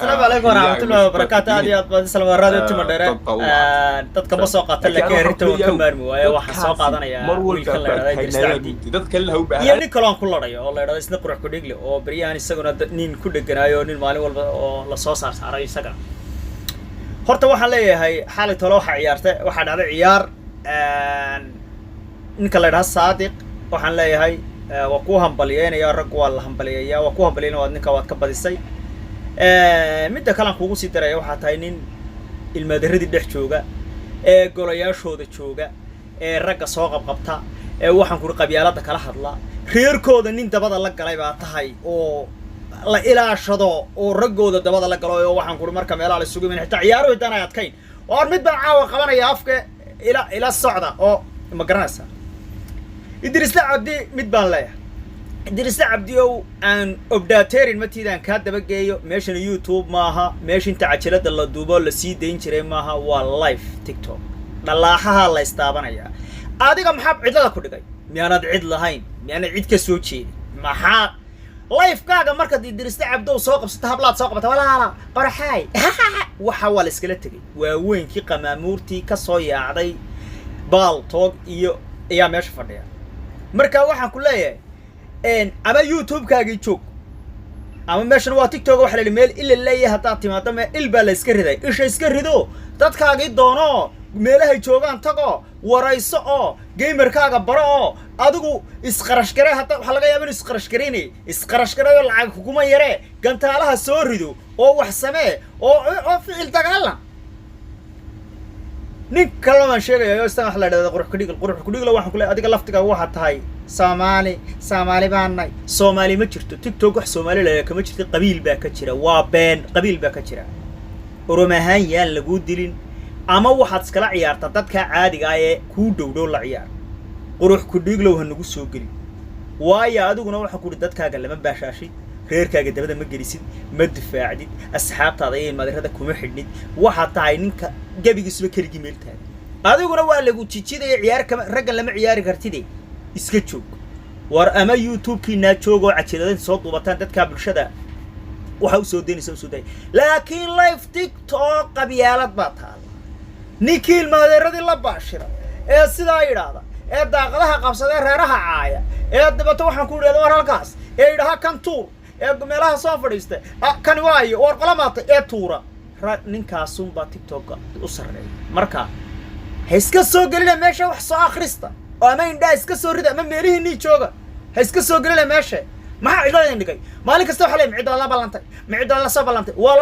السلام عليكم ورحمة الله وبركاته. هذه أطباق السلام ورادة تمدرة. تذكر مسوقة لك ريتو كمل مو واحد سوق هذا يا ويكلا يستعدي. يعني كلام كل رأيه والله هذا إسنا قرح كديقله أو بريان السجون نين كل جنايو نين مالي ولا صوص على السجن. هرت واحد ليه هاي حالة تروح عيارته واحد هذا عيار نكلا ده صادق واحد ليه هاي وقوهم بليين يا رج والله هم بليين يا وقوهم بليين وادنك واتكبر السي مدة كلام كوسي ترى يوحى تاينين المدرسة دح شوجا قرية شود شوجا رجع ساق بقبتها وحن كل قبيلات كلا حضلا خير كود إن أنت بدل لك قليبة تهاي أو لا إلى شضاء أو رجود أنت بدل لك قليبة وحن كل مركب يلا على السوق من حتى عياره يدنا يتكين وأرمد بعاو خبرنا يافك إلى الصعدة أو مقرنسة إدريس لعبدي متبان له إدريس لعبديو أن أبداتيرين متى كاد بقيو ماشين يوتيوب معها ماشين تعجلات الله دوبال لسي دينشري معها واللايف تيك توك نلاحها الله يستابنا يا هذا كم حب عدلا كل جاي ميانا عدلا هين ميانا عد كسوتشي محا لايف كاجا مركز إدريس لعبدو ساق بستهبلات ساق بتولا لا قرحاي وحول اسكلتري وين كي قمامورتي كصويا عدي بال توك يا ماشي فرديا marka waxaan ku leeyahay ama YouTube kaaga joog ama meeshan waa TikTok wax la meel illa leeyahay hataa timaado ma ilba la iska riday isha iska rido dadkaaga doono meelaha joogan tago warayso oo gamerkaaga baro oo adigu isqarash garay hataa waxa laga yaabaa isqarash garay lacag hukuma yare gantaalaha soo rido oo wax samee oo ficil dagaalan nin kala ma sheegayo istaan wax la dhahdo qurux ku dhigla waxaan ku leeyahay adiga laftiga waxa tahay Soomaali baanay Soomaali ma jirto TikTok wax Soomaali la kama jirto qabiil baa ka jira waa been qabiil baa ka jira oromahan yaan lagu dilin ama waxaad iskala ciyaarta dadka caadiga ah ee ku dhowdhow la ciyaar qurux ku dhigla waxa nagu soo gali waayo adiguna waxa ku dadkaaga lama baashaashay reerkaaga dabada ma gelisid ma difaacdid asxaabtaada ay madarada kuma xidhnid waxa tahay ninka gabigiisba kaligi meeltaada adiguna waa lagu jijiday ciyaar kama ragga lama ciyaari kartidee iska joog war ama YouTube-kiina joogo cajiladan soo duubataan dadka bulshada waxa uu soo deynaysa soo day laakiin live TikTok qabyaalad baa taal ninkii madarada la baashira ee sida yiraahdo ee daaqadaha qabsada reeraha caaya ee dabato waxaan ku yiraahdo war halkaas ee yiraahdo kan tuur ee meelaha soo fadhiistay kan waayo war qalamaata ee tuura ninkaasun baa TikTok u sareeyay marka iska soo galina meesha wax soo akhrista oo ama indhaa iska soo rida ama meelihiinii jooga iska soo galina meesha maxaa cidla indhigay maalin kasta waxa la micid la balantay waa